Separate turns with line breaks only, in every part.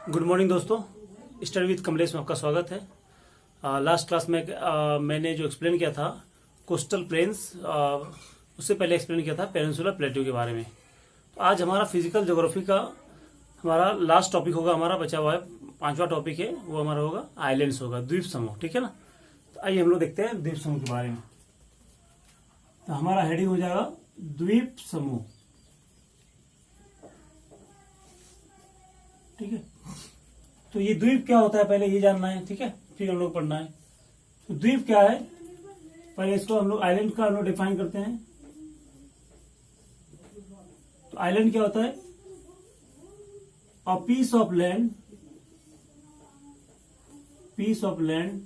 Good morning दोस्तों, study with Kamlesh में आपका स्वागत है। लास्ट क्लास में मैंने जो एक्सप्लेन किया था कोस्टल प्लेन्स, उससे पहले एक्सप्लेन किया था पेनिनसुलर प्लेट्यू के बारे में। तो आज हमारा फिजिकल ज्योग्राफी का हमारा लास्ट टॉपिक होगा, हमारा बचा हुआ है 5वां टॉपिक है, वो हमारा होगा आइलैंड्स होगा, द्वीप समूह। ठीक है ना। तो आइए हम लोग देखते हैं द्वीप समूह के बारे में। तो हमारा हेडिंग हो जाएगा द्वीप समूह। ठीक है। तो ये द्वीप क्या होता है पहले ये जानना है, ठीक है, फिर हम लोग पढ़ना है। तो द्वीप क्या है, पहले इसको हम लोग आइलैंड का हम लोग डिफाइन करते हैं। तो आइलैंड क्या होता है? A piece of land, piece of land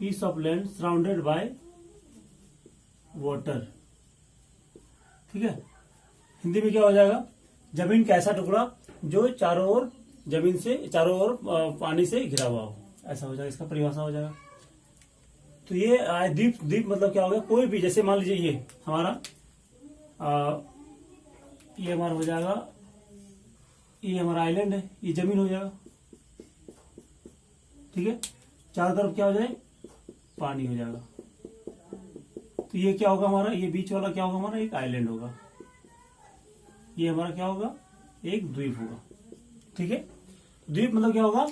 piece of land surrounded by water. ठीक है। हिंदी में क्या हो जाएगा? जमीन का ऐसा टुकड़ा जो चारों ओर जमीन से चारों ओर पानी से घिरा हुआ हो, ऐसा हो जाएगा, इसका परिभाषा हो जाएगा। तो ये द्वीप, द्वीप मतलब क्या हो गया? कोई भी, जैसे मान लीजिए ये हमारा ये हमारा हो जाएगा, ये हमारा आइलैंड है, ये जमीन हो जाएगा। ठीक है। चारों तरफ क्या हो जाए? पानी हो जाएगा। तो ये क्या होगा हमारा? ये बीच वाला क्या होगा हमारा? एक आइलैंड होगा। ये हमारा क्या होगा? एक द्वीप होगा। ठीक है। द्वीप मतलब क्या होगा?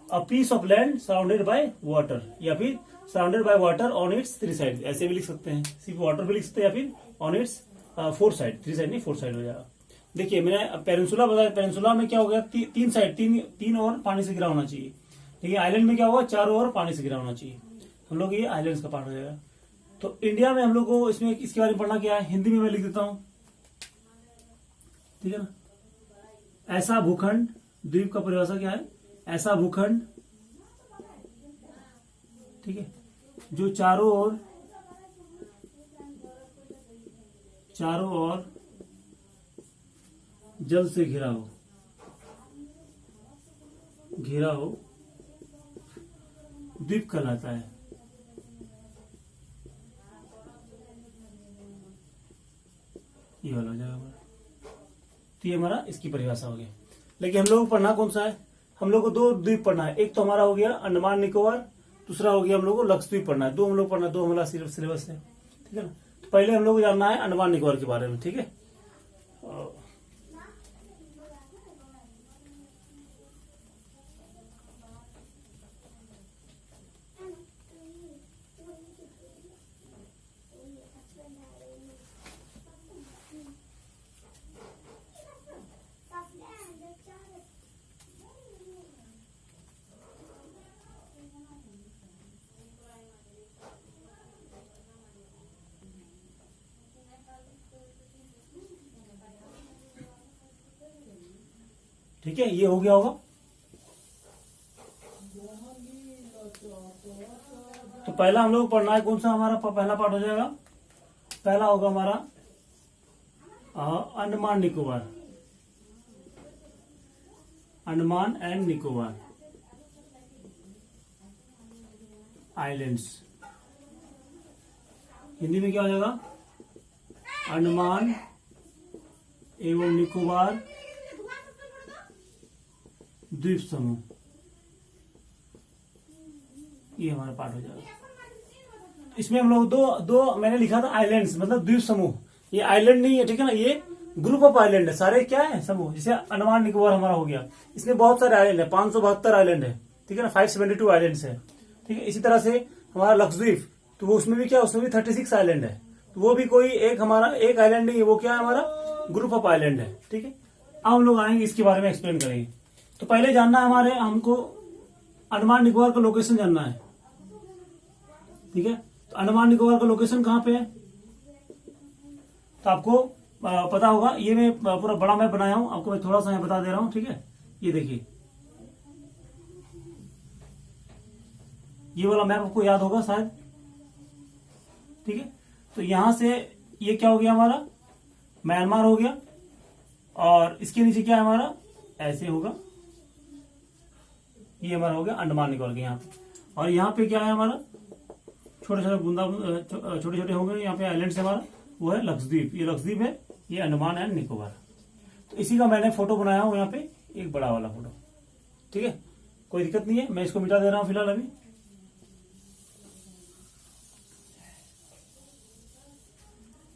A piece of land surrounded by water, या फिर surrounded by water on its 3 side, ऐसे भी लिख सकते हैं। सिर्फ वाटर भी लिख सकते हैं, या फिर ऑन इट्स 4 साइड, 3 साइड नहीं 4 साइड हो जाएगा। देखिए मैंने पेनिनसुला बताया, पेनिनसुला में क्या हो गया? 3 साइड, तीन और पानी से घिरा होना चाहिए। लेकिन आइलैंड में क्या होगा? चारों ओर पानी से घिरा होना चाहिए। हम लोग ये आइलैंड का पार्ट हो जाएगा। तो इंडिया में हम लोग को इसमें इसके बारे में पढ़ना क्या है, हिंदी में मैं लिख देता हूं। ठीक है ना। ऐसा भूखंड, द्वीप का परिभाषा क्या है? ऐसा भूखंड, ठीक है, जो चारों ओर जल से घिरा हो, द्वीप कहलाता है। ये वाला हो जाएगा हमारा। तो ये हमारा इसकी परिभाषा हो गया। लेकिन हम लोग को पढ़ना कौन सा है? हम लोग को 2 द्वीप पढ़ना है। एक तो हमारा हो गया अंडमान निकोबार, दूसरा हो गया हम लोग को लक्षद्वीप पढ़ना है। 2 हम लोग पढ़ना है, 2 हमारा सिलेबस है। ठीक है ना। तो पहले हम लोग को जानना है अंडमान निकोबार के बारे में। ठीक है। ठीक है, ये हो गया होगा। तो पहला हम लोग पढ़ना है कौन सा? हमारा पहला पार्ट हो जाएगा, पहला होगा हमारा अंडमान निकोबार, अंडमान एंड निकोबार आइलैंड्स। हिंदी में क्या हो जाएगा? अंडमान एवं निकोबार द्वीप समूह। ये हमारा पार्ट हो जाएगा। इसमें हम लोग दो मैंने लिखा था आइलैंड्स, मतलब द्वीप समूह। ये आइलैंड नहीं है, ठीक है ना, ये ग्रुप ऑफ आइलैंड है। सारे क्या है? समूह। जैसे अंडमान निकोबार हमारा हो गया, इसमें बहुत सारे आइलैंड है, 572 आइलैंड है। ठीक है ना, 572 आइलैंड्स है। ठीक है। इसी तरह से हमारा लक्षद्वीप, तो वो उसमें भी क्या, उसमें भी 36 आइलैंड है। तो वो भी कोई एक हमारा एक आइलैंड नहीं है, वो क्या है? हमारा ग्रुप ऑफ आइलैंड है। ठीक है। अब हम लोग आएंगे इसके बारे में एक्सप्लेन करेंगे। तो पहले जानना है हमको अंडमान निकोबार का लोकेशन जानना है। ठीक है। तो अंडमान निकोबार का लोकेशन कहां पे है? तो आपको पता होगा, ये मैं पूरा बड़ा मैप बनाया हूं, आपको मैं थोड़ा सा बता दे रहा हूं। ठीक है। ये देखिए, ये वाला मैप आपको याद होगा शायद। ठीक है। तो यहां से ये क्या हो गया हमारा? म्यांमार हो गया, और इसके नीचे क्या है हमारा? ऐसे होगा। ये हमारा हो गया अंडमान निकोबार के यहाँ पे। और यहाँ पे क्या है हमारा? छोटे छोटे बूंदा छोटे छोटे हो गए यहाँ पे आइलैंड से हमारा, वो है लक्षद्वीप। ये लक्षद्वीप है, ये अंडमान एंड निकोबार। तो इसी का मैंने फोटो बनाया हूं यहाँ पे, एक बड़ा वाला फोटो। ठीक है, कोई दिक्कत नहीं है, मैं इसको मिटा दे रहा हूं फिलहाल अभी।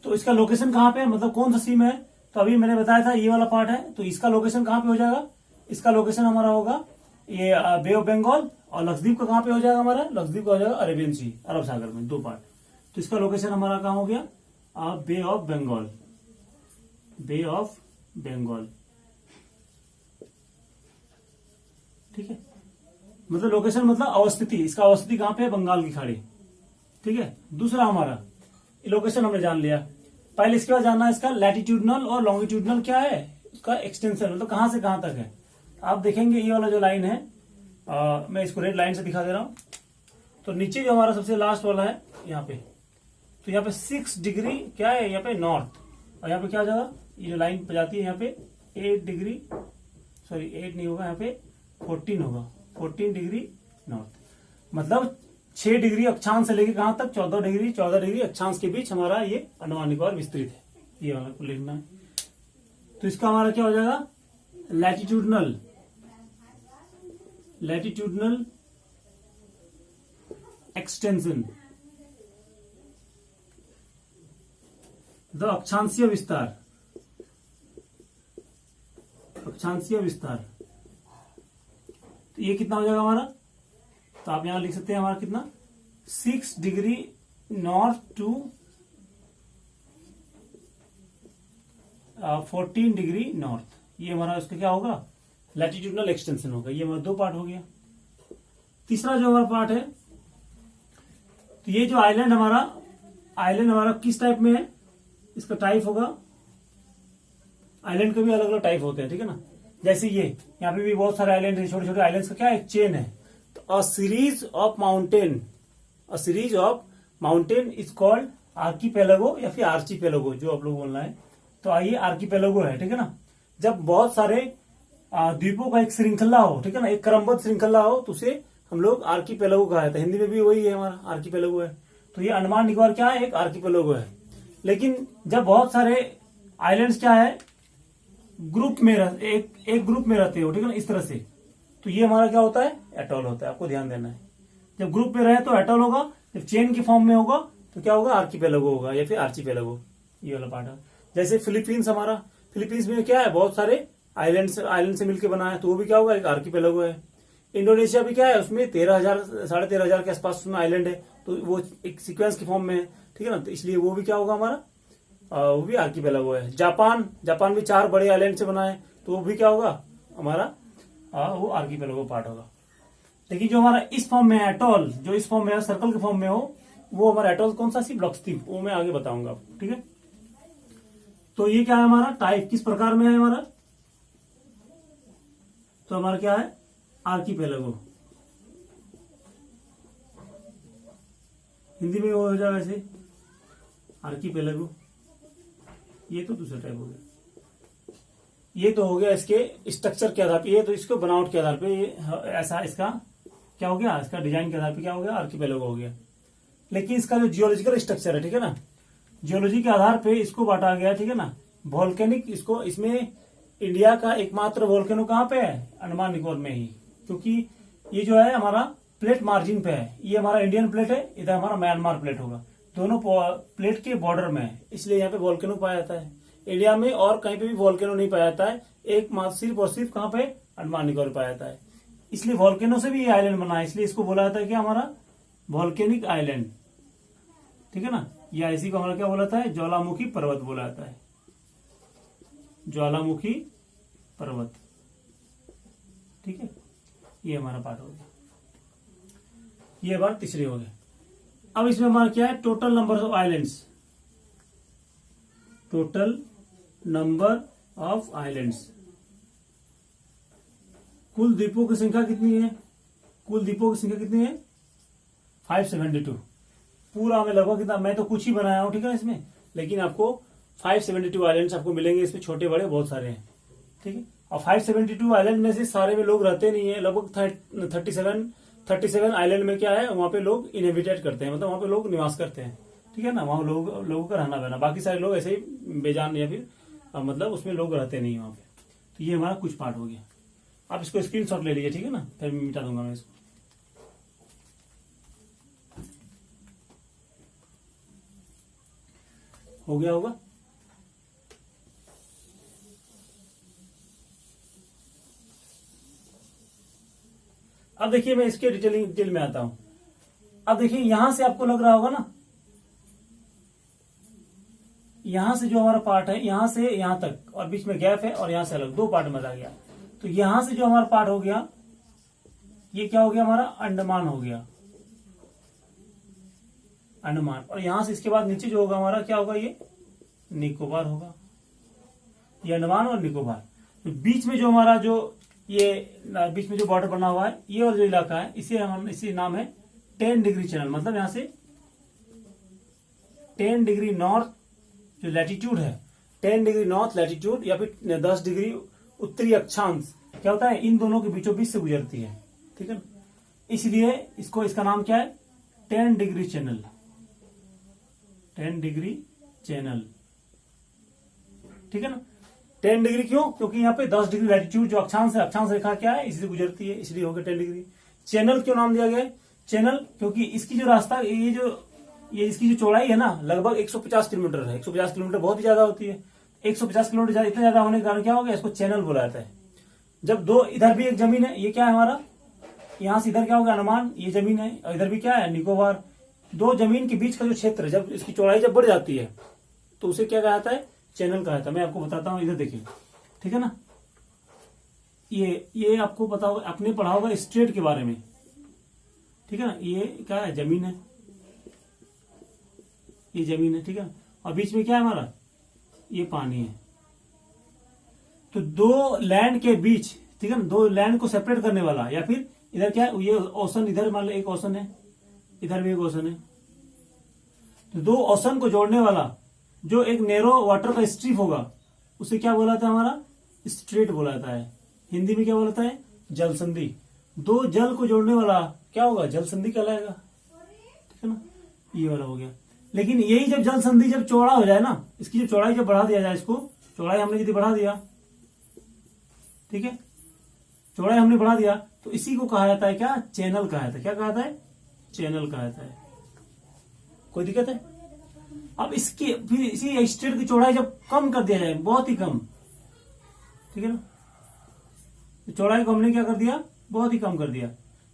तो इसका लोकेशन कहाँ पे है, मतलब कौन सा सीम है, तो अभी मैंने बताया था ये वाला पार्ट है। तो इसका लोकेशन कहाँ पे हो जाएगा, इसका लोकेशन हमारा होगा ये बे ऑफ बंगाल, और लक्षद्वीप का कहाँ पे हो जाएगा हमारा, लक्षद्वीप का हो जाएगा अरेबियन सी, अरब सागर में, दो पार्ट। तो इसका लोकेशन हमारा कहाँ हो गया, bay of Bengal, bay of Bengal. ठीक है, मतलब लोकेशन मतलब अवस्थिति, इसका अवस्थिति कहाँ पे है, बंगाल की खाड़ी। ठीक है, दूसरा हमारा लोकेशन हमने जान लिया। पहले इसके बाद जानना है इसका लैटिट्यूडनल और लॉन्गिट्यूडनल क्या है, उसका एक्सटेंशन, मतलब कहां से कहां तक है। आप देखेंगे ये वाला जो लाइन है, मैं इसको रेड लाइन से दिखा दे रहा हूं। तो नीचे जो हमारा सबसे लास्ट वाला है यहाँ पे, तो यहाँ पे 6 डिग्री क्या है, यहाँ पे नॉर्थ, और यहाँ पे क्या हो जाएगा, ये जो लाइन पे जाती है यहाँ पे 8 डिग्री, सॉरी 8 नहीं होगा, यहाँ पे 14 होगा, 14 डिग्री नॉर्थ। मतलब 6 डिग्री अक्षांश से लेके कहां तक, 14 डिग्री अक्षांश के बीच हमारा ये अंडमान निकोबार विस्तृत है। ये वाला को लिखना है। तो इसका हमारा क्या हो जाएगा, लैटिट्यूडनल, लैटिट्यूडनल एक्सटेंशन, द अक्षांशीय विस्तार, अक्षांशीय विस्तार। तो ये कितना हो जाएगा हमारा, तो आप यहां लिख सकते हैं हमारा कितना, 6 degree north to 14 degree north. ये हमारा इसका क्या होगा, लैटिट्यूडनल एक्सटेंशन होगा। ये हमारा दो पार्ट हो गया। तीसरा जो हमारा पार्ट है, तो ये जो आइलैंड हमारा किस टाइप में है, इसका टाइप होगा, आइलैंड के भी अलग अलग टाइप होते हैं। ठीक है ना, जैसे ये यहाँ पे भी बहुत सारे आइलैंड है, छोटे छोटे आइलैंड्स का क्या है, चेन है। A series of mountain is called archipelago या फिर archipelago, जो आप लोग बोलना है। तो आइए archipelago है, ठीक है ना, जब बहुत सारे द्वीपों का एक श्रृंखला हो, ठीक है ना, एक क्रमबद्ध श्रृंखला हो, तो उसे हम लोग आर्कीपेलागो कहा जाता है। हिंदी में भी वही है हमारा, आर्कीपेलागो है। तो ये अंडमान निकोबार क्या है, एक आर्कीपेलागो है। लेकिन जब बहुत सारे आइलैंड्स क्या है, ग्रुप में एक ग्रुप में रहते हो, ठीक है ना, इस तरह से, तो ये हमारा क्या होता है, एटॉल होता है। आपको ध्यान देना है, जब ग्रुप में रहे तो एटॉल होगा, जब चेन के फॉर्म में होगा तो क्या होगा, आर्कीपेलागो होगा या फिर आर्चीपेलागो। ये वाला पार्ट है। जैसे फिलीपींस हमारा, फिलीपींस में क्या है, बहुत सारे आइलैंड से मिलकर बना है, तो वो भी क्या होगा, एक आर्कीपेलागो है। इंडोनेशिया भी क्या है, उसमें 13,000 के आसपास उसमें आइलैंड है, तो वो एक सीक्वेंस के फॉर्म में है। ठीक है ना, तो इसलिए वो भी क्या होगा हमारा, वो भी आर्कीपेलागो है। जापान भी 4 बड़े आइलैंड से बना है, तो वो भी क्या होगा हमारा, वो आर्कीपेलागो पार्ट होगा। लेकिन जो हमारा इस फॉर्म में है एटॉल, जो इस फॉर्म में है, सर्कल के फॉर्म में हो, वो हमारा एटॉल कौन सा, सिर्फ लक्षद्वीप, वो मैं आगे बताऊंगा आपको। ठीक है, तो ये क्या है हमारा टाइप, किस प्रकार में है हमारा, तो हमारा क्या है, आर्कीपेलागो। हिंदी में वो हो जाएगा ऐसे आर्कीपेलागो। ये तो दूसरा टाइप हो गया। ये तो हो गया इसके स्ट्रक्चर के आधार पे, ये तो इसको बनावट के आधार पे ये ऐसा, इसका क्या हो गया, इसका डिजाइन के आधार पे क्या हो गया, आर्कीपेलागो हो गया। लेकिन इसका जो जियोलॉजिकल स्ट्रक्चर है, ठीक है ना, जियोलॉजी के आधार पे इसको बांटा गया। ठीक है ना, वोल्केनिक, इसको, इसमें इंडिया का एकमात्र वोल्केनो कहाँ पे है, अंडमान निकोबार में ही, क्योंकि ये जो है हमारा प्लेट मार्जिन पे है। ये हमारा इंडियन प्लेट है, इधर हमारा म्यांमार प्लेट होगा, दोनों प्लेट के बॉर्डर में है, इसलिए यहाँ पे वोल्केनो पाया जाता है। इंडिया में और कहीं पे भी वोल्केनो नहीं पाया जाता है, एक मात्र सिर्फ और सिर्फ कहाँ पे, अंडमान निकोबार पाया जाता है। इसलिए वोल्केनो से भी ये आइलैंड बना है, इसलिए इसको बोला जाता है कि हमारा वोल्केनिक आइलैंड। ठीक है ना, या इसी को हमारा क्या बोला जाता है, ज्वालामुखी पर्वत बोला जाता है, ज्वालामुखी पर्वत। ठीक है, ये हमारा पार्ट हो गया, ये बार तीसरी हो गया। अब इसमें हमारा क्या है, total number of islands, total number of islands, कुल द्वीपों की संख्या कितनी है, कुल द्वीपों की संख्या कितनी है, 572। पूरा में लगभग कितना, मैं तो कुछ ही बनाया हूं, ठीक है इसमें, लेकिन आपको 572 आइलैंड्स आपको मिलेंगे। इसमें छोटे बड़े बहुत सारे हैं। ठीक है, और 572 आइलैंड में से सारे में लोग रहते नहीं है, लगभग 37 आइलैंड में क्या है, वहां पे लोग इनहेबिटेट करते हैं, मतलब वहां पे लोग निवास करते हैं, ठीक है ना, वहां लोगों का रहना बहना, बाकी सारे लोग ऐसे ही बेजान या फिर मतलब उसमें लोग रहते नहीं वहां पे। तो ये हमारा कुछ पार्ट हो गया। आप इसको स्क्रीनशॉट ले लीजिए, ठीक है ना, फिर मिटा दूंगा मैं इसको। हो गया होगा। अब देखिए मैं इसके डिटेल में आता हूं। अब देखिए यहां से आपको लग रहा होगा ना, यहां से जो हमारा पार्ट है, यहां से यहां तक और बीच में गैप है, और यहां से अलग 2 पार्ट में आ गया। तो यहां से जो हमारा पार्ट हो गया, ये क्या हो गया हमारा, अंडमान हो गया, अंडमान। और यहां से इसके बाद नीचे जो होगा हमारा क्या होगा, ये निकोबार होगा, ये अंडमान और निकोबार। तो बीच में जो हमारा जो ये बीच में जो बॉर्डर बना हुआ है, ये और जो इलाका है, इसी नाम है 10 डिग्री चैनल। मतलब यहां से 10 डिग्री नॉर्थ जो लैटिट्यूड है, 10 डिग्री नॉर्थ लैटिट्यूड या फिर 10 डिग्री उत्तरी अक्षांश क्या होता है, इन दोनों के बीचों बीच से गुजरती है, ठीक है ना। इसलिए इसका नाम क्या है, 10 डिग्री चैनल, 10 डिग्री चैनल, ठीक है ना। 10 डिग्री क्यों, क्योंकि यहाँ पे 10 डिग्री लैटिट्यूड जो अक्षांश है, अक्षांश रेखा क्या है, इसी से गुजरती है, इसलिए हो गया 10 डिग्री। चैनल क्यों नाम दिया गया है चैनल, क्योंकि इसकी जो रास्ता, ये इसकी जो चौड़ाई है ना, लगभग 150 किलोमीटर है। 150 किलोमीटर बहुत ही ज्यादा होती है। 150 किलोमीटर इतना ज्यादा होने के कारण क्या हो गया, इसको चैनल बोला जाता है। जब दो, इधर भी एक जमीन है, ये क्या है हमारा, यहां से इधर क्या होगा अंडमान, ये जमीन है, और इधर भी क्या है निकोबार। दो जमीन के बीच का जो क्षेत्र है, जब इसकी चौड़ाई जब बढ़ जाती है तो उसे क्या कहा जाता है, चैनल कहा जाता है। मैं आपको बताता हूं, इधर देखिए, ठीक है ना। ये आपको पता होगा, आपने पढ़ा होगा स्ट्रेट के बारे में, ठीक है ना। ये क्या है, जमीन है, ये जमीन है, ठीक है। और बीच में क्या है हमारा, ये पानी है। तो दो लैंड के बीच, ठीक है ना, दो लैंड को सेपरेट करने वाला, या फिर इधर क्या है, ये ओशन, इधर मान लो एक ओशन है, इधर भी एक ओशन है। तो दो ओशन को जोड़ने वाला जो एक नैरो वाटर का स्ट्रिप होगा, उसे क्या बोला जाता है हमारा, स्ट्रेट बोला जाता है। हिंदी में क्या बोला जाता है, जल संधि। दो जल को जोड़ने वाला क्या होगा, जल संधि कहलाएगा, ठीक है ना। ये वाला हो गया। लेकिन यही जब जल संधि जब चौड़ा हो जाए ना, इसकी जो चौड़ाई जब बढ़ा दिया जाए, इसको चौड़ाई हमने यदि बढ़ा दिया, ठीक है, चौड़ाई हमने बढ़ा दिया, तो इसी को कहा जाता है क्या, चैनल कहा जाता है। क्या कहा जाता है, चैनल कहा जाता है। कोई दिक्कत है। अब इसकी फिर इसी स्ट्रेट की चौड़ाई जब कम कर दिया जाए, बहुत ही कम, ठीक है ना, तो चौड़ाई को हमने क्या कर दिया, बहुत ही कम कर दिया,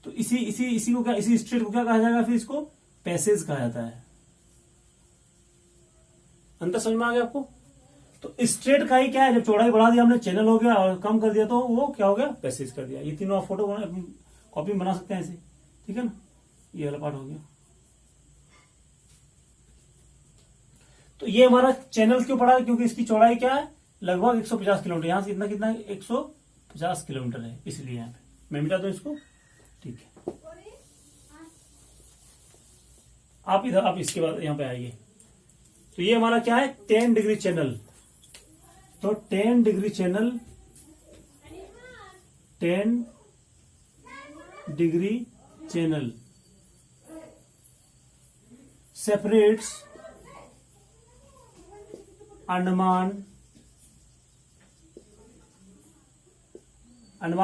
तो इसी को क्या, इसी स्ट्रेट को क्या कहा जाएगा, फिर इसको पैसेज कहा जाता है। अंतर समझ में आ गया आपको। तो स्ट्रेट का ही क्या है, जब चौड़ाई बढ़ा दिया हमने, चैनल हो गया, और कम कर दिया तो वो क्या हो गया, पैसेज कर दिया। ये तीनों आप फोटो कॉपी बना सकते हैं ऐसे, ठीक है ना। ये वाला पार्ट हो गया। तो ये हमारा चैनल क्यों पड़ा, क्योंकि इसकी चौड़ाई क्या है, लगभग 150 किलोमीटर। यहां से कितना कितना है, 150 किलोमीटर है, इसलिए यहां पे मैं मिटा दूं इसको, ठीक है। आप इधर, आप इसके बाद यहां पे आइए। तो ये हमारा क्या है, 10 डिग्री चैनल। तो 10 degree channel, 10 degree channel separates Andaman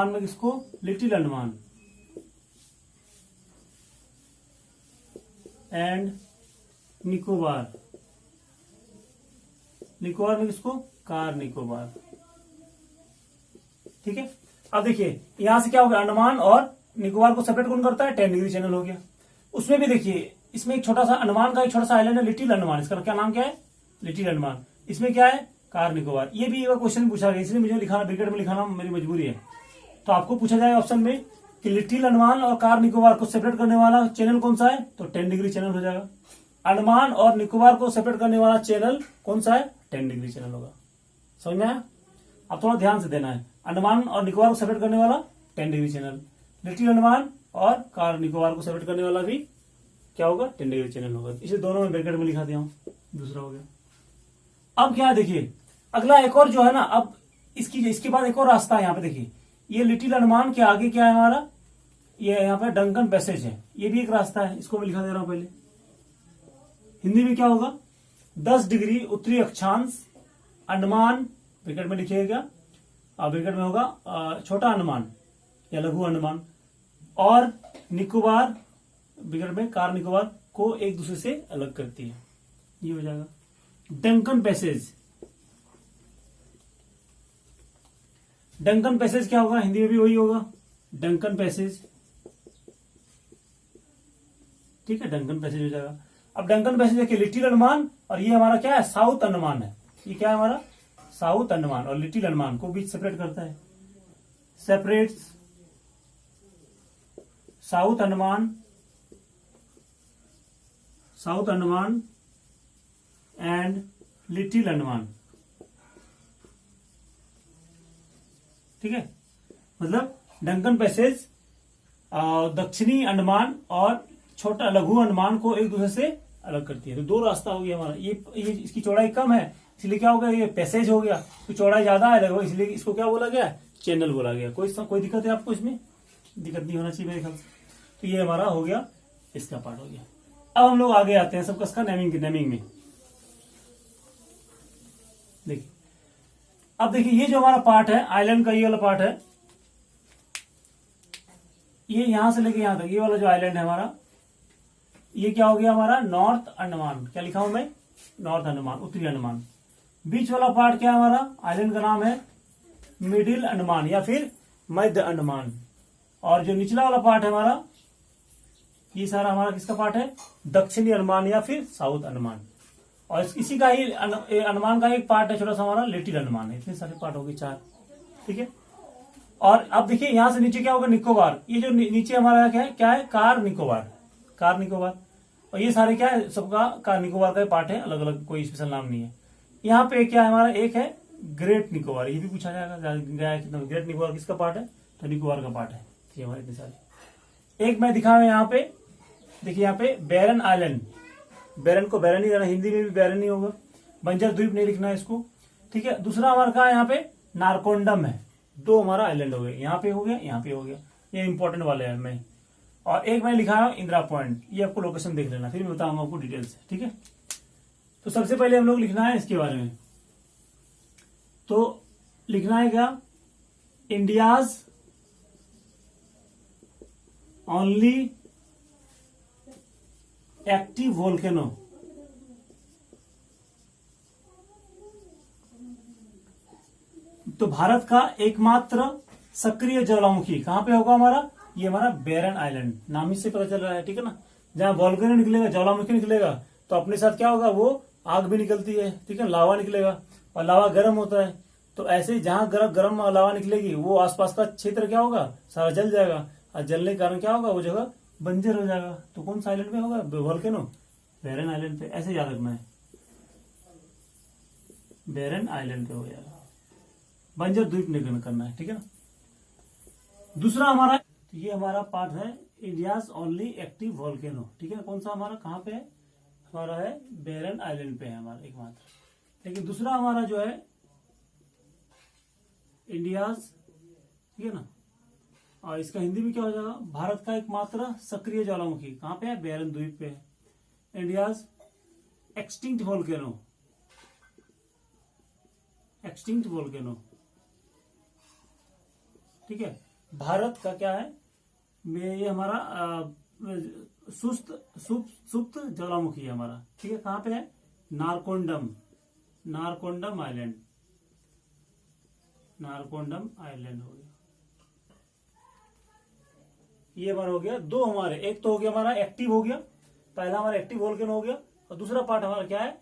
में किसको, लिटिल अंडमान, एंड निकोबार में किसको, कार निकोबार, ठीक है। अब देखिए यहां से क्या हो गया, अंडमान और निकोबार को सेपरेट कौन करता है, 10 डिग्री चैनल हो गया। उसमें भी देखिए, इसमें एक छोटा सा अंडमान का एक छोटा सा आइलैंड है, लिटिल अंडमान। इसका क्या नाम क्या है, लिटिल अंडमान। इसमें क्या है, कार निकोबार। ये भी क्वेश्चन पूछा गया, इसलिए मुझे लिखाना, ब्रैकेट में लिखाना मेरी मजबूरी है। तो आपको पूछा जाएगा ऑप्शन में कि लिटिल अंडमान और कार निकोबार को सेपरेट करने वाला चैनल कौन सा है, तो 10 डिग्री चैनल हो जाएगा। अंडमान और निकोबार को सेपरेट करने वाला चैनल कौन सा है, 10 डिग्री चैनल होगा। समझ में आया। अब थोड़ा ध्यान से देना है, अंडमान और निकोबार को सेपरेट करने वाला 10 डिग्री चैनल, लिटिल अंडमान और कार निकोबार को सेपरेट करने वाला भी क्या होगा, 10 डिग्री चैनल होगा। इसे दोनों में ब्रैकेट में लिखा दिया हूं, दूसरा हो गया। अब क्या है देखिए, अगला एक और जो है ना, अब इसके बाद एक और रास्ता है। यहाँ पे देखिए, ये लिटिल अंडमान के आगे क्या है हमारा, ये यहाँ पे डंकन पैसेज है, ये भी एक रास्ता है, इसको मैं लिखा दे रहा हूं पहले। हिंदी में क्या होगा, 10 डिग्री उत्तरी अक्षांश अंडमान, ब्रैकेट में लिखिएगा, ब्रैकेट में होगा छोटा अंडमान या लघु अंडमान, और निकोबार, ब्रैकेट में कार निकोबार को एक दूसरे से अलग करती है, ये हो जाएगा डंकन पैसेज। डंकन पैसेज क्या होगा, हिंदी में भी वही होगा, डंकन पैसेज, ठीक है, डंकन पैसेज हो जाएगा। अब डंकन पैसेज है कि लिटिल अंडमान, और ये हमारा क्या है, साउथ अंडमान है, ये क्या है हमारा साउथ अंडमान, और लिटिल अंडमान को बीच सेपरेट करता है, separates south Andaman and little Andaman, ठीक है। मतलब डंकन पैसेज दक्षिणी अंडमान और छोटा लघु अंडमान को एक दूसरे से अलग करती है। तो दो रास्ता हो गया हमारा, ये इसकी चौड़ाई कम है इसलिए क्या हो गया, ये पैसेज हो गया, तो चौड़ाई ज्यादा है इसलिए इसको क्या बोला गया, चैनल बोला गया। कोई दिक्कत है आपको इसमें, दिक्कत नहीं होना चाहिए मेरे ख्याल से। तो ये हमारा हो गया, इसका पार्ट हो गया। अब हम लोग आगे आते हैं सबका नेमिंग में। देखिए अब देखिए ये जो हमारा पार्ट है आइलैंड का, ये वाला पार्ट है, ये यहां से लेके यहां तक, ये वाला जो आइलैंड है हमारा, ये क्या हो गया हमारा नॉर्थ अंडमान, क्या लिखा हूं मैं, नॉर्थ अंडमान, उत्तरी अंडमान। बीच वाला पार्ट क्या है हमारा, आइलैंड का नाम है मिडिल अंडमान या फिर मध्य अंडमान, और जो निचला वाला पार्ट है हमारा, ये सारा हमारा किसका पार्ट है, दक्षिणी अंडमान या फिर साउथ अंडमान। और इसी का ही अंडमान का एक पार्ट है छोटा सा हमारा लिटिल अंडमान है। इतने सारे पार्ट हो गए 4, ठीक है। और अब देखिए यहां से नीचे क्या होगा, निकोबार, ये जो नीचे हमारा क्या है कार निकोबार, और ये सारे क्या है, सबका कार निकोबार का पार्ट है, अलग अलग, कोई स्पेशल नाम नहीं है। यहाँ पे क्या है हमारा, एक है ग्रेट निकोबार, ये भी पूछा जाएगा ग्रेट निकोबार किसका पार्ट है, तो निकोबार का पार्ट है। ये हमारे इतने सारे, एक मैं दिखा यहाँ पे, देखिए यहाँ पे बैरन आइलैंड, बैरन को बैरन ही रहना, हिंदी में भी बैरन ही होगा, बंजर द्वीप नहीं लिखना है इसको, ठीक है। दूसरा हमारा कहा यहाँ पे नारकोंडम है, 2 हमारा आइलैंड हो गए, यहाँ पे हो गया, यहाँ पे हो गया, ये इंपॉर्टेंट वाले हैं मैं। और एक मैंने लिखा है इंदिरा पॉइंट, ये आपको लोकेशन देख लेना, फिर मैं बताऊंगा आपको डिटेल से, ठीक है। तो सबसे पहले हम लोग लिखना है इसके बारे में, तो लिखना है क्या, इंडियाज ओनली एक्टिव वोल्केनो, तो भारत का एकमात्र सक्रिय ज्वालामुखी कहां पे होगा हमारा, ये हमारा बैरन आइलैंड, नाम ही से पता चल रहा है, ठीक है ना। जहां वोल्केनो निकलेगा, ज्वालामुखी निकलेगा, तो अपने साथ क्या होगा, वो आग भी निकलती है, ठीक है, लावा निकलेगा, और लावा गर्म होता है, तो ऐसे जहां गर्म लावा निकलेगी, वो आसपास का क्षेत्र क्या होगा, सारा जल जाएगा, और जलने के कारण क्या होगा, वो जगह बंजर हो जाएगा। तो कौन सा आइलैंड पे होगा, वोल्केनो, बैरन आइलैंड पे, ऐसे याद रखना है, बैरन आइलैंड पे हो जाएगा, बंजर द्वीप नहीं करना है, ठीक है ना। दूसरा हमारा, तो ये हमारा पार्ट है इंडियाज ओनली एक्टिव वोल्केनो, ठीक है, कौन सा हमारा कहां पे है, हमारा है बैरन आइलैंड पे है हमारा एकमात्र। लेकिन दूसरा हमारा जो है इंडियाज, ठीक है ना, और इसका हिंदी में क्या हो जाएगा, भारत का एकमात्र सक्रिय ज्वालामुखी कहां पे है, बैरन द्वीप पे है, इंडियाज एक्सटिंक्ट वोल्केनो, ठीक है। भारत का क्या है, ये हमारा सुप्त ज्वालामुखी है हमारा, ठीक है, कहां पे है, नारकोंडम आइलैंड, हो गया। ये हमारा हो गया 2 हमारे, एक तो हो गया हमारा एक्टिव हो गया, पहला हमारा एक्टिव वोल्केनो हो गया, और दूसरा पार्ट हमारा क्या है,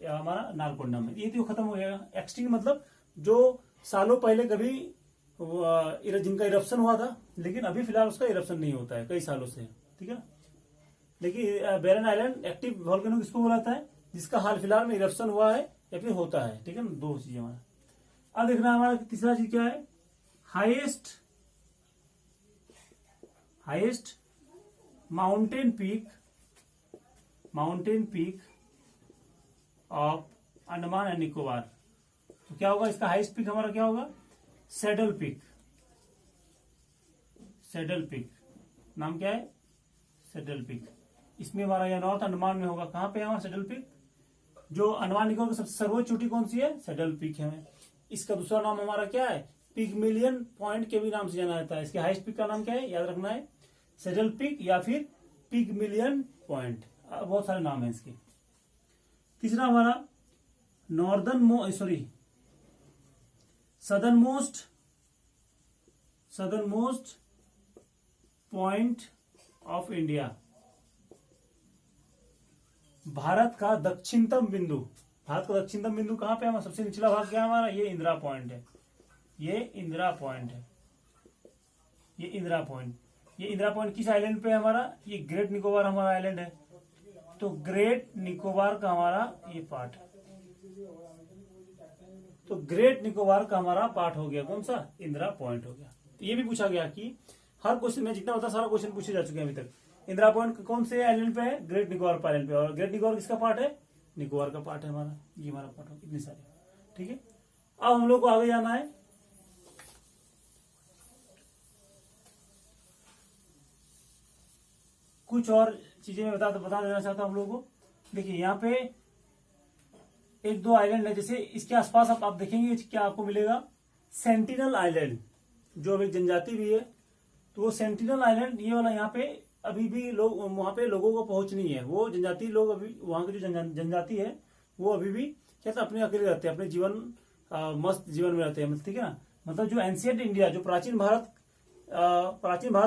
हमारा नारकोंडम है। ये तो खत्म हो जाएगा। एक्सटिंक्ट मतलब जो सालों पहले कभी जिनका इरप्शन हुआ था, लेकिन अभी फिलहाल उसका इरप्शन नहीं होता है कई सालों से, ठीक है। लेकिन बैरन आइलैंड एक्टिव वोल्केनो किसको बुलाता है, जिसका हाल फिलहाल में इरप्शन हुआ है या फिर होता है, ठीक है ना, 2 चीजें हमारा। अब देखना हमारा तीसरा चीज क्या है, highest mountain peak of Andaman and Nicobar. तो क्या होगा इसका हाईएस्ट पीक हमारा क्या होगा, सैडल पीक, नाम क्या है, सेडल पीक। इसमें हमारा यह नॉर्थ अंडमान में होगा। कहाँ पे है हमारा सेडल पीक? जो अंडमान निकोबार की सबसे सर्वोच्च चोटी कौन सी है? सेडल पीक है। इसका दूसरा नाम हमारा क्या है? पिगमिलियन पॉइंट के भी नाम से जाना जाता है। इसके हाईएस्ट पीक का नाम क्या है, याद रखना है, सेडल पीक या फिर पिगमिलियन पॉइंट। बहुत सारे नाम है इसके। तीसरा हमारा southern most point of India, Bharat का दक्षिणतम बिंदु। भारत का दक्षिणतम बिंदु कहां पे है हमारा? सबसे निचला भाग क्या है हमारा? ये इंदिरा पॉइंट है। ये इंदिरा पॉइंट है। ये इंदिरा पॉइंट। ये इंदिरा पॉइंट किस आइलैंड पे है हमारा? ये ग्रेट निकोबार हमारा आइलैंड है। तो ग्रेट निकोबार का हमारा ये पार्ट है। तो ग्रेट निकोबार का हमारा पार्ट हो गया कौन सा? इंदिरा पॉइंट हो गया। तो ये भी पूछा गया कि हर क्वेश्चन में जितना होता है सारा क्वेश्चन पूछे जा चुके हैं अभी तक। इंदिरा पॉइंट कौन से आइलैंड पे है? ग्रेट निकोबार आइलैंड पे। और ग्रेट निकोबार किसका पार्ट है? निकोबार का पार्ट है हमारा। ये हमारा पार्ट हो, इतने सारे। ठीक है, अब हम लोग को आगे जाना है। कुछ और चीजें मैं बता देना चाहता हूं हम लोगों को। देखिए यहाँ पे एक दो आइलैंड है, जैसे इसके आसपास आप देखेंगे क्या आपको मिलेगा? सेंटिनल आइलैंड, जो अब एक जनजाति भी है। तो वो सेंटिनल आइलैंड ये वाला, यहाँ पे अभी भी लोग, वहां पे लोगों को पहुंच नहीं है। वो जनजाति लोग अभी, वहां की जो जनजाति है वो अभी भी क्या अपने अकेले रहते हैं, अपने जीवन मस्त जीवन में रहते हैं। ठीक है ना, मतलब जो एंशियंट इंडिया, जो प्राचीन भारत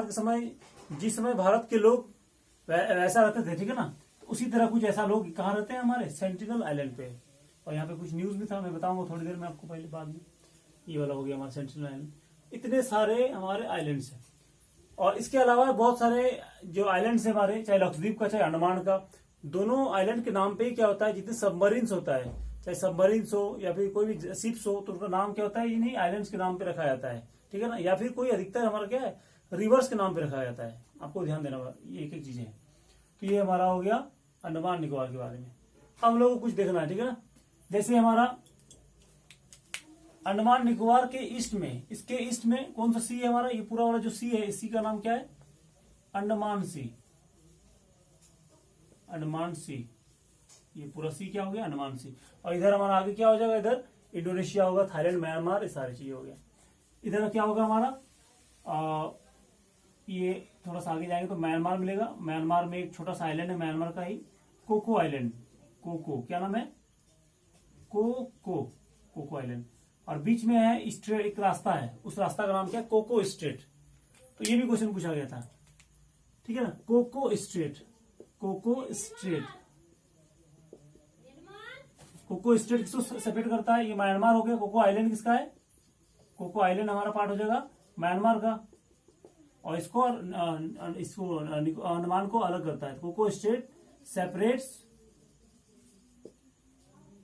के समय, जिस समय भारत के लोग वैसा रहते थे, ठीक है ना, तो उसी तरह कुछ ऐसा लोग कहाँ रहते हैं? हमारे सेंटिनल आइलैंड पे। और यहाँ पे कुछ न्यूज भी था, मैं बताऊंगा थोड़ी देर में आपको, पहले बाद में। ये वाला हो गया हमारा सेंटिनल आइलैंड। इतने सारे हमारे आइलैंड्स हैं। और इसके अलावा बहुत सारे जो आइलैंड्स है हमारे, चाहे लक्षद्वीप का चाहे अंडमान का, दोनों आइलैंड के नाम पे ही क्या होता है, जितने सबमरीन्स होता है, चाहे सबमरीन्स हो या फिर कोई भी शिप्स हो, तो उनका नाम क्या होता है? इन्हीं आइलैंड्स के नाम पे रखा जाता है। ठीक है ना, या फिर कोई अधिकतर हमारा क्या है, रिवर्स के नाम पे रखा जाता है। आपको ध्यान देना होगा, ये एक एक चीजें हैं। तो ये हमारा हो गया अंडमान निकोबार के बारे में। अब हम लोग को कुछ देखना है, ठीक है ना। जैसे हमारा अंडमान निकोबार के ईस्ट में, इसके ईस्ट में कौन सा सी है हमारा? ये पूरा वाला जो सी है, इस सी का नाम क्या है? अंडमान सी। अंडमान सी, ये पूरा सी क्या हो गया? अंडमान सी। और इधर हमारा आगे क्या हो जाएगा? इधर इंडोनेशिया होगा, थाईलैंड, म्यांमार, ये सारी चीजें हो गया। इधर क्या होगा हमारा? ये थोड़ा सा आगे जाएंगे तो म्यांमार मिलेगा। म्यांमार में एक छोटा सा आइलैंड है, म्यांमार का ही, कोको आइलैंड। कोको, क्या नाम है? Coco island. और बीच में है स्ट्रेट, एक रास्ता है, उस रास्ता का नाम क्या है? Coco strait. तो ये भी क्वेश्चन पूछा गया था, ठीक है ना। Coco strait, Coco strait. Coco strait किसको सेपरेट करता है? ये म्यांमार हो गया। कोको आइलैंड किसका है? कोको आइलैंड हमारा पार्ट हो जाएगा म्यांमार का। और इसको अंडमान को अलग करता है। Coco state separates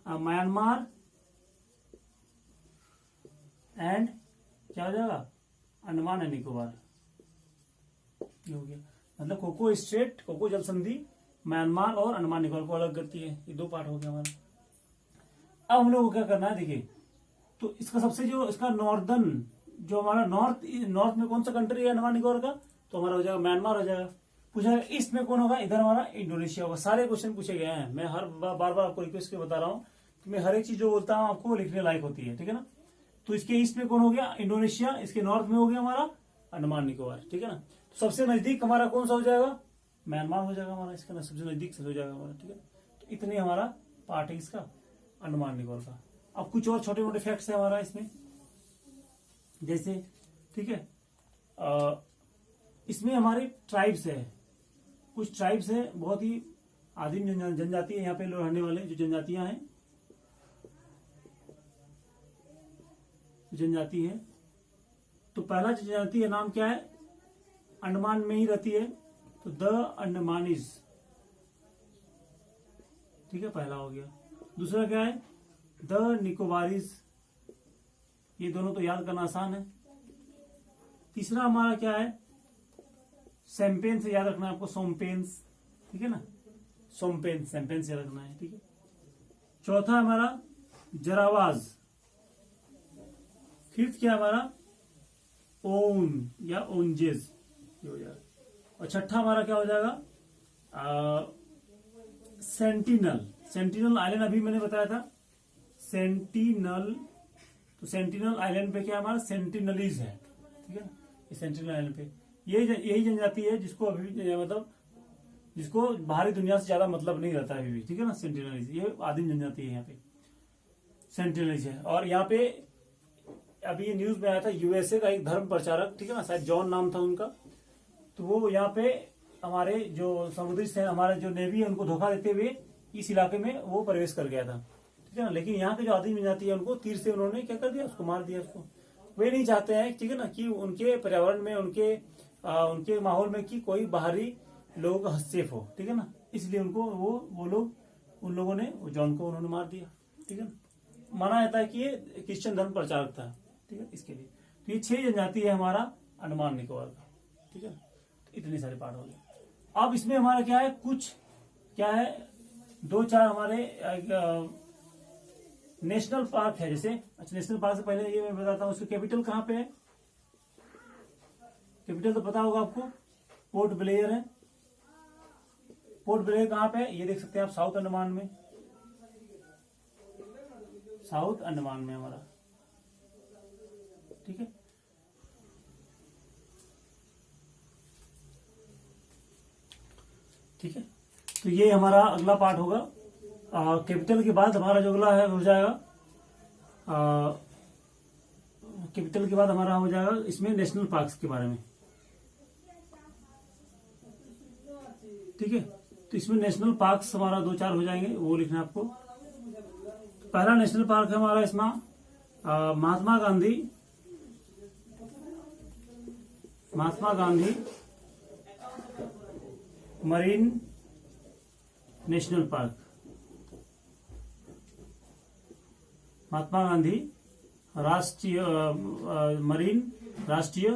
Myanmar and क्या हो जाएगा? अंडमान एंड निकोबार। ये हो गया, मतलब कोको स्टेट, कोको जल संधि म्यांमार और अंडमान निकोबार को अलग करती है। ये दो पार्ट हो गया हमारा। अब हम लोग को क्या करना है, देखिए, तो इसका सबसे जो इसका नॉर्दर्न, जो हमारा नॉर्थ में कौन सा कंट्री है अंडमान निकोबार का? तो हमारा हो जाएगा म्यांमार हो जाएगा। पूछा जाएगा ईस्ट में कौन होगा? इधर हमारा इंडोनेशिया होगा। सारे क्वेश्चन पूछे गए हैं। मैं हर बार बार आपको रिक्वेस्ट के बता रहा हूँ कि मैं हर एक चीज जो बोलता हूँ आपको लिखने लायक होती है, ठीक है ना। तो इसके ईस्ट में कौन हो गया? इंडोनेशिया। इसके नॉर्थ में हो गया हमारा अंडमान निकोबार, ठीक है ना। तो सबसे नजदीक हमारा कौन सा हो जाएगा? म्यांमार हो जाएगा हमारा, इसका सबसे नजदीक से हो जाएगा हमारा, ठीक है। तो इतने हमारा पार्ट है इसका अंडमान निकोबार का। अब कुछ और छोटे मोटे फैक्ट्स है हमारा इसमें, जैसे, ठीक है, इसमें हमारे ट्राइब्स है, कुछ ट्राइब्स है, बहुत ही आदिम जनजाति है यहाँ पे रहने वाले जो जनजातियां हैं, जनजाति है। तो पहला जो जनजाति है नाम क्या है? अंडमान में ही रहती है, तो द अंडमानीज, ठीक है, पहला हो गया। दूसरा क्या है? The Nicobarese. ये दोनों तो याद करना आसान है। तीसरा हमारा क्या है? सैम्पेन से याद रखना है आपको, सोमपेन्स, ठीक है ना, सोमपेन्स, सैम्पेन से याद रखना है, ठीक है। चौथा हमारा जरावाज। फिफ्थ क्या हमारा? ओन या ओंजेज, ये हो जाएगा। और छठा हमारा क्या हो जाएगा, सेंटिनल। सेंटिनल आइलैंड अभी मैंने बताया था, सेंटिनल। तो सेंटिनल आइलैंड पे क्या हमारा सेंटिनलीज है, ठीक है ना। ये सेंटिनल आइलैंड पे यही जनजाति है जिसको अभी मतलब जिसको बाहरी दुनिया से ज्यादा मतलब नहीं रहता अभी भी, ठीक है ना। सेंटिनलीज ये आदिम जनजाति है यहाँ पे, सेंटिनलीज है। और यहाँ पे अभी ये न्यूज में आया था, यूएसए का एक धर्म प्रचारक, ठीक है ना, शायद जॉन नाम था उनका, तो वो यहाँ पे हमारे जो समुद्री से हमारे जो नेवी है उनको धोखा देते हुए इस इलाके में वो प्रवेश कर गया था, ठीक है ना। लेकिन यहाँ के जो आदिम जनजाति है उनको तीर से उन्होंने क्या कर दिया, उसको मार दिया उसको। वे नहीं चाहते हैं, ठीक है ना, कि उनके पर्यावरण में उनके माहौल में कि कोई बाहरी लोगों का हस्तक्षेप हो, ठीक है ना। इसलिए उनको वो लोग उन लोगों ने जॉन को उन्होंने मार दिया, ठीक है ना। माना जाता है कि ये क्रिश्चियन धर्म प्रचारक था, ठीक है। इसके लिए तो ये 6 जनजाति है हमारा अंडमान निकोबार का, ठीक है। तो इतने सारे पार्ट हो गए। अब इसमें हमारा क्या है, कुछ क्या है, 2-4 हमारे नेशनल पार्क है। जैसे अच्छा, नेशनल पार्क से पहले ये मैं बताता हूँ, उसकी कैपिटल कहाँ पे है। कैपिटल तो पता होगा आपको, पोर्ट ब्लेयर है। पोर्ट ब्लेयर कहाँ पे है, ये देख सकते हैं आप, साउथ अंडमान में, साउथ अंडमान में हमारा, ठीक है। ठीक है, तो ये हमारा अगला पार्ट होगा। कैपिटल के बाद हमारा जो अगला है हो जाएगा, कैपिटल के बाद हमारा हो जाएगा इसमें नेशनल पार्क्स के बारे में, ठीक है। तो इसमें नेशनल पार्क्स हमारा 2-4 हो जाएंगे, वो लिखना है आपको। पहला नेशनल पार्क है हमारा इसमें Mahatma Gandhi marine national park. Mahatma Gandhi राष्ट्रीय मरीन राष्ट्रीय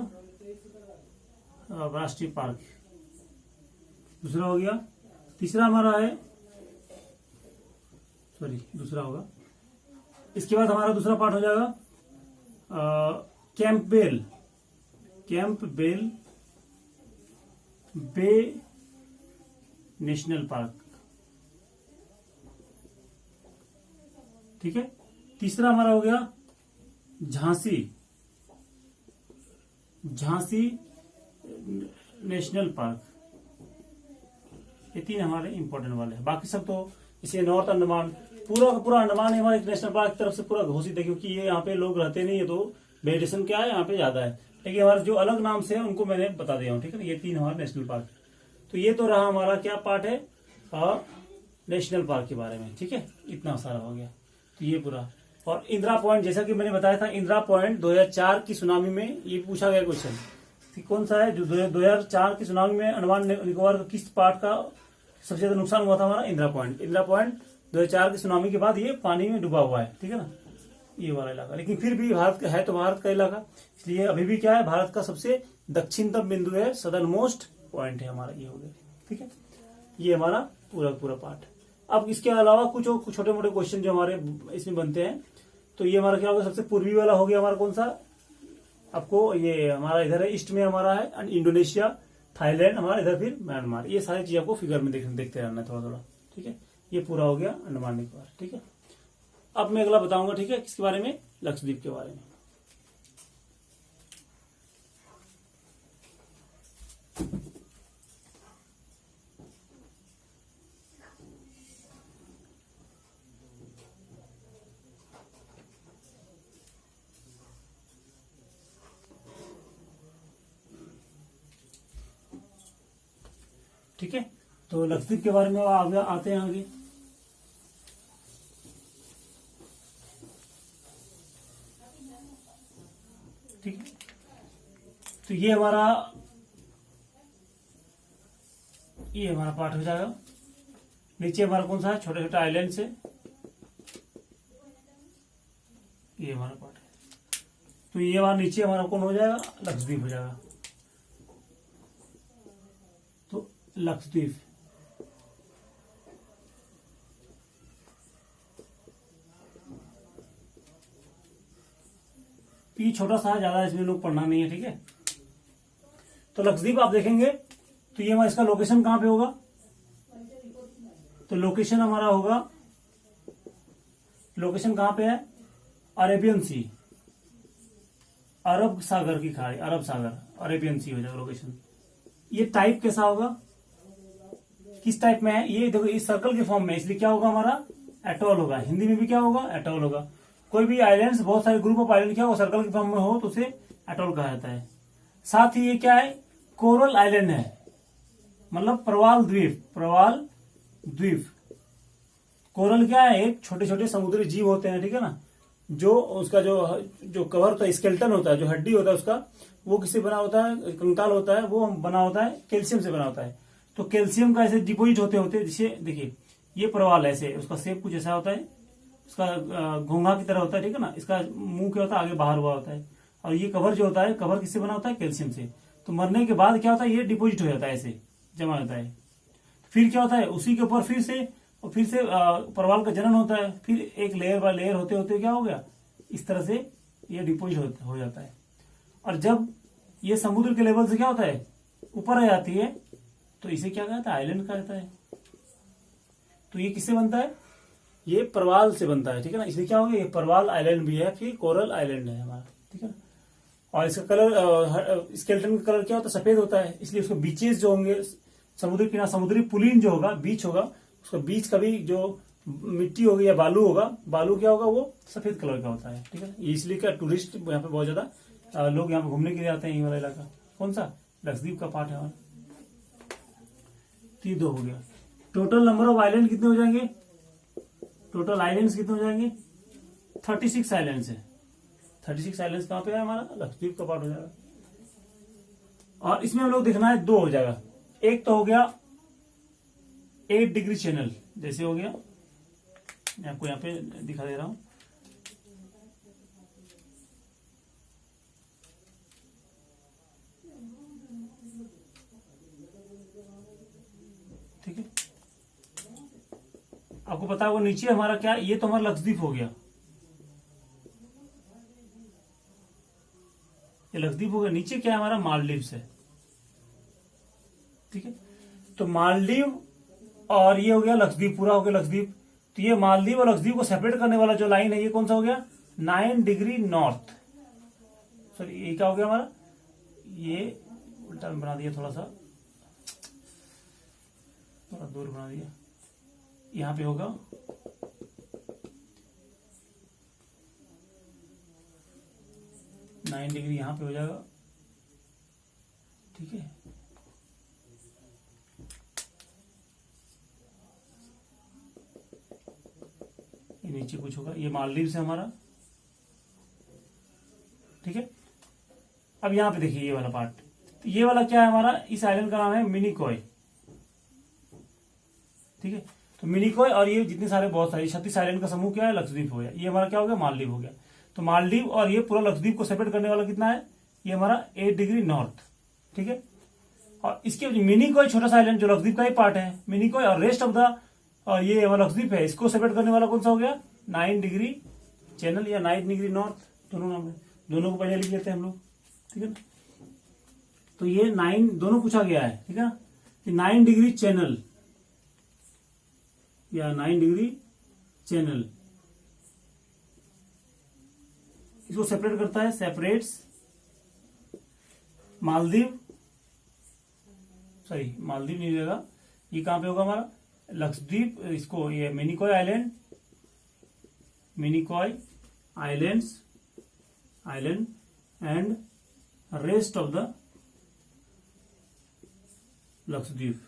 पार्क, दूसरा हो गया। तीसरा हमारा है, दूसरा होगा। इसके बाद हमारा दूसरा पार्ट हो जाएगा कैंपबेल बे नेशनल पार्क, ठीक है। तीसरा हमारा हो गया झांसी नेशनल पार्क। ये 3 हमारे इंपॉर्टेंट वाले हैं। बाकी सब तो इसे नॉर्थ अंडमान, पूरा का पूरा अंडमान हमारे नेशनल पार्क की तरफ से पूरा घोषित है, क्योंकि ये यहाँ पे लोग रहते नहीं है, तो वेरिएशन क्या है यहाँ पे ज्यादा है। लेकिन हमारे जो अलग नाम से है उनको मैंने बता दिया हूँ, ठीक है ना। ये 3 हमारे नेशनल पार्क। तो ये तो रहा हमारा क्या पार्ट है, नेशनल पार्क के बारे में, ठीक है। इतना सारा हो गया, तो ये पूरा। और इंदिरा पॉइंट, जैसा कि मैंने बताया था, इंदिरा पॉइंट 2004 की सुनामी में ये पूछा गया क्वेश्चन, कौन सा है जो 2004 की सुनामी में अंडमान निकोबार का किस पार्ट का सबसे ज्यादा नुकसान हुआ था, हमारा इंदिरा पॉइंट 2004 की सुनामी के बाद ये पानी में डूबा हुआ है, ठीक है ना, ये वाला इलाका। लेकिन फिर भी भारत का है, तो भारत का इलाका, इसलिए अभी भी क्या है, भारत का सबसे दक्षिणतम बिंदु है, सदर्न मोस्ट पॉइंट है हमारा, ये हो गया, ठीक है। ये हमारा पूरा पार्ट। अब इसके अलावा कुछ छोटे मोटे क्वेश्चन जो हमारे इसमें बनते हैं, तो ये हमारा क्या होगा, सबसे पूर्वी वाला हो गया हमारा कौन सा, आपको ये हमारा इधर है, ईस्ट में हमारा है इंडोनेशिया, थाईलैंड हमारा, इधर फिर म्यांमार। ये सारी चीज आपको फिगर में देखते रहना है थोड़ा, ठीक है। ये पूरा हो गया अंडमान निकोबार, ठीक है। अब मैं अगला बताऊंगा, ठीक है, किसके बारे में, लक्षद्वीप के बारे में। ठीक है, तो लक्षद्वीप के बारे में आते हैं आगे। ठीक है, तो ये हमारा पार्ट हो जाएगा। नीचे हमारा कौन सा है, छोटे छोटे आइलैंड से, ये हमारा पार्ट है। तो ये हमारा नीचे हमारा कौन हो जाएगा, लक्षद्वीप हो जाएगा। तो लक्षद्वीप, ये छोटा सा, ज्यादा इसमें लोग पढ़ना नहीं है, ठीक है। तो लक्षद्वीप आप देखेंगे तो तो ये हमारा इसका लोकेशन कहां पे होगा, तो लोकेशन हमारा होगा, लोकेशन कहां पे है, अरेबियन सी, अरब सागर की खाड़ी, अरब सागर, अरेबियन सी हो जाएगा लोकेशन। ये टाइप कैसा होगा, किस टाइप में है, ये देखो इस सर्कल के फॉर्म में, इसलिए क्या होगा हमारा, एटॉल होगा। हिंदी में भी क्या होगा, एटॉल होगा। कोई भी आइलैंड्स, बहुत सारे ग्रुप ऑफ आइलैंड क्या हो, सर्कल के फॉर्म में हो तो उसे एटॉल कहा जाता है। साथ ही ये क्या है, कोरल आइलैंड है, मतलब प्रवाल द्वीप, प्रवाल द्वीप। कोरल क्या है, एक छोटे छोटे समुद्री जीव होते हैं, ठीक है ना, जो उसका जो कवर होता है, स्केल्टन होता है, जो हड्डी होता है उसका, वो किससे बना होता है, कंकाल होता है, वो बना होता है कैल्शियम से बना होता है। तो कैल्शियम का ऐसे डिपोजिट होते होते, जिसे देखिए ये प्रवाल ऐसे, उसका शेप कुछ ऐसा होता है, उसका घोंघा की तरह होता है, ठीक है ना, इसका मुंह क्या होता है, आगे बाहर हुआ होता है, और ये कवर जो होता है, कवर किससे बना होता है, कैल्शियम से। तो मरने के बाद क्या होता है, ये डिपोजिट हो जाता है, ऐसे जमा होता है। फिर क्या होता है, उसी के ऊपर फिर से प्रवाल का जनन होता है, फिर एक लेयर बाय लेयर होते होते क्या हो गया, इस तरह से ये डिपोजिट हो जाता है। और जब ये समुद्र के लेवल से क्या होता है, ऊपर आ जाती है, तो इसे क्या कहता है, आइलैंड कहा जाता है। तो ये किससे बनता है, ये प्रवाल से बनता है, ठीक है ना, इसलिए क्या हो गया, ये प्रवाल आइलैंड भी है, फिर कोरल आइलैंड है हमारा, ठीक है ना। और इसका कलर, स्केलेटन का कलर क्या होता है, सफेद होता है, इसलिए उसके बीचेस जो होंगे, समुद्री किनारा, समुद्री पुलिन जो होगा, बीच होगा, उसका बीच का भी जो मिट्टी होगी या बालू होगा, बालू क्या होगा, वो सफेद कलर का होता है, ठीक है। इसलिए क्या टूरिस्ट यहाँ पे बहुत ज्यादा लोग यहाँ पे घूमने के लिए आते हैं, ये वाला इलाका कौन सा, लक्षद्वीप का पार्ट है हमारा। तो 2 हो गया। टोटल नंबर ऑफ आइलैंड कितने हो जाएंगे, टोटल आइलैंड्स कितने हो जाएंगे, 36 आइलैंड्स है। 36 आइलैंड्स कहां पे है हमारा, लक्षद्वीप का पार्ट हो जाएगा। और इसमें हम लोग देखना है 2 हो जाएगा। एक तो हो गया 8 डिग्री चैनल, जैसे हो गया, मैं आपको यहाँ पे दिखा दे रहा हूं, ठीक है। आपको पता होगा नीचे हमारा क्या, ये तो हमारा लक्षद्वीप हो गया, ये लक्षद्वीप हो गया। नीचे क्या है हमारा, मालदीव्स है, ठीक है। तो मालदीव और ये हो गया लक्षद्वीप, पूरा हो गया लक्षद्वीप। तो ये मालदीव और लक्षद्वीप को सेपरेट करने वाला जो लाइन है, ये कौन सा हो गया, 9 डिग्री नॉर्थ, सॉरी ये क्या हो गया हमारा, ये उल्टा बना दिया, थोड़ा दूर बना दिया, यहां पे होगा 9 डिग्री, यहां पे हो जाएगा, ठीक है। ये नीचे कुछ होगा, ये मालदीव से हमारा, ठीक है। अब यहां पे देखिए ये वाला पार्ट, तो ये वाला क्या है हमारा, इस आइलैंड का नाम है मिनिकॉय, ठीक है। तो मिनिकॉय और ये जितने सारे बहुत सारे 36 आइलैंड का समूह क्या है, लक्षद्वीप हो गया। ये हमारा क्या हो गया, मालदीव हो गया। तो मालदीव और ये पूरा लक्षद्वीप को सेपरेट करने वाला कितना है, ये हमारा 8 डिग्री नॉर्थ, ठीक है। और इसके मिनिकॉय छोटा सा आइलैंड जो लक्षद्वीप का ही पार्ट है, मिनिकॉय, और रेस्ट ऑफ द और ये हमारा लक्षद्वीप है, इसको सेपरेट करने वाला कौन सा हो गया, 9 डिग्री चैनल या 9 डिग्री नॉर्थ, दोनों नाम है, दोनों को पहले लिख लेते हैं हम लोग, ठीक है ना। तो ये 9 दोनों पूछा गया है, ठीक है ना, कि 9 डिग्री चैनल या 9 डिग्री चैनल, इसको सेपरेट करता है, सेपरेट्स मालदीव, सॉरी मालदीव नहीं रहेगा, ये कहां पे होगा हमारा, लक्षद्वीप, इसको ये Minicoy island, Minicoy islands, island and rest of the Lakshadweep,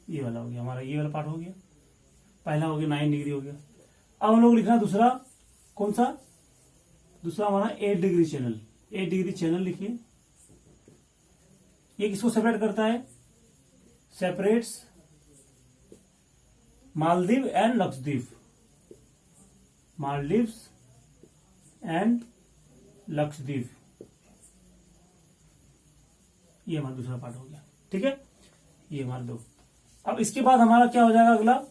ये वाला हो गया हमारा, ये वाला पार्ट हो गया, पहला हो गया 9 डिग्री हो गया। अब हम लोग लिखना दूसरा, कौन सा, दूसरा हमारा 8 डिग्री चैनल, 8 डिग्री चैनल लिखिए। ये किसको सेपरेट करता है, separates Maldives and Lakshadweep, Maldives and Lakshadweep, ये हमारा दूसरा पार्ट हो गया, ठीक है। ये हमारा 2। अब इसके बाद हमारा क्या हो जाएगा अगला,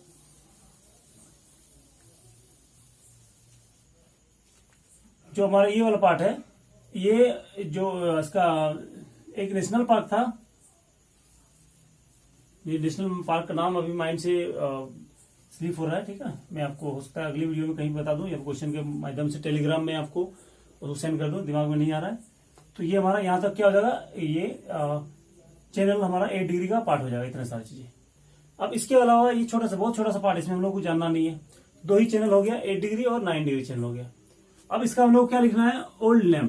जो हमारा ये वाला पार्ट है, ये जो इसका एक नेशनल पार्क था, ये नेशनल पार्क का नाम अभी माइंड से स्लीप हो रहा है, ठीक है। मैं आपको हो सकता है अगली वीडियो में कहीं बता दूं या क्वेश्चन के माध्यम से टेलीग्राम में आपको उसको सेंड कर दूं, दिमाग में नहीं आ रहा है। तो ये हमारा यहाँ तक क्या हो जाएगा, ये चैनल हमारा 8 डिग्री का पार्ट हो जाएगा, इतने सारी चीजें। अब इसके अलावा ये छोटा सा, बहुत छोटा सा पार्ट, इसमें हम लोग को जानना नहीं है। 2 ही चैनल हो गया, 8 डिग्री और 9 डिग्री चैनल हो गया। अब इसका हम लोग क्या लिखना है, ओल्ड नेम,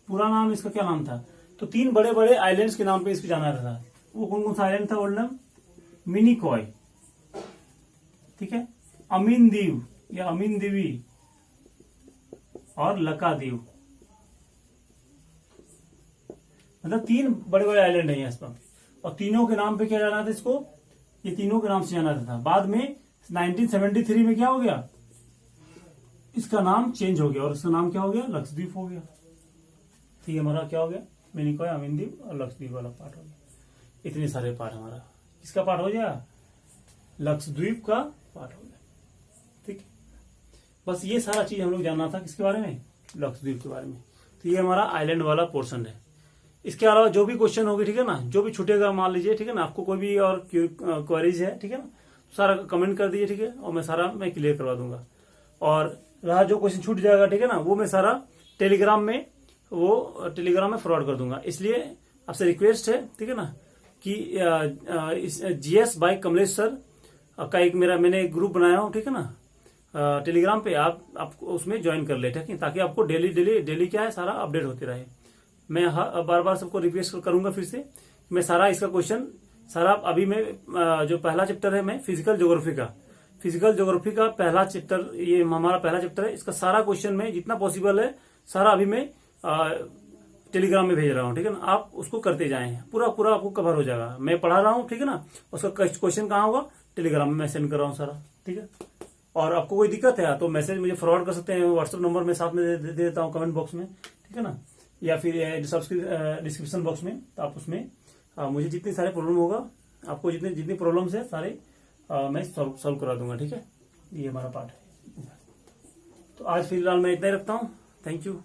पूरा नाम इसका क्या नाम था। तो 3 बड़े बड़े आइलैंड्स के नाम पे इसको जाना था। वो कौन कौन सा आइलैंड था ओल्ड नेम, मिनिकॉय, ठीक है, अमीन दीव या अमीन देवी और लकादीव, मतलब 3 बड़े बड़े आइलैंड है यहाँ पे। और तीनों के नाम पे क्या जाना था इसको, ये तीनों के नाम से जाना था। बाद में 1973 में क्या हो गया, इसका नाम चेंज हो गया और इसका नाम क्या हो गया, लक्षद्वीप हो गया। ठीक है, हमारा क्या हो गया, मिनिकॉय, अमीन द्वीप और लक्षद्वीप वाला पार्ट हो गया। इतने सारे पार्ट हमारा किसका पार्ट हो गया, लक्षद्वीप का पार्ट हो गया। ठीक है, बस ये सारा चीज हम लोग जानना था किसके बारे में, लक्षद्वीप के बारे में। तो ये हमारा आइलैंड वाला पोर्शन है। इसके अलावा जो भी क्वेश्चन होगी, ठीक है ना, जो भी छूटेगा मान लीजिए, ठीक है ना, आपको कोई भी और क्वेरीज है, ठीक है ना, सारा कमेंट कर दीजिए, ठीक है, और मैं क्लियर करवा दूंगा। और रहा जो क्वेश्चन छूट जाएगा, ठीक है ना, वो मैं सारा टेलीग्राम में फॉरवर्ड कर दूंगा। इसलिए आपसे रिक्वेस्ट है, ठीक है ना, कि GS बाय कमलेश सर का मैंने एक ग्रुप बनाया हूं, ठीक है ना, टेलीग्राम पे आप उसमें ज्वाइन कर ले, ठीक है, ताकि आपको डेली क्या है, सारा अपडेट होते रहे। मैं बार बार सबको रिक्वेस्ट करूंगा फिर से, मैं सारा इसका क्वेश्चन सारा अभी मैं जो पहला चैप्टर है, मैं फिजिकल ज्योग्राफी का पहला चैप्टर, ये हमारा पहला चैप्टर है, इसका सारा क्वेश्चन में जितना पॉसिबल है सारा अभी मैं टेलीग्राम में भेज रहा हूँ, ठीक है ना। आप उसको करते जाएं, पूरा आपको कवर हो जाएगा। मैं पढ़ा रहा हूँ, ठीक है ना, उसका क्वेश्चन कहाँ होगा, टेलीग्राम में मैं सेंड कर रहा हूँ सारा, ठीक है। और आपको कोई दिक्कत है तो मैसेज मुझे फॉरवर्ड कर सकते हैं, व्हाट्सएप नंबर में साथ में दे देता हूँ कमेंट बॉक्स में, ठीक है ना, या फिर डिस्क्रिप्शन बॉक्स में। तो आप उसमें मुझे जितनी सारे प्रॉब्लम होगा, आपको जितनी प्रॉब्लम्स है सारे मैं सॉल्व करा दूंगा, ठीक है। ये हमारा पार्ट है। तो आज फिलहाल मैं इतना ही रखता हूँ। Thank you.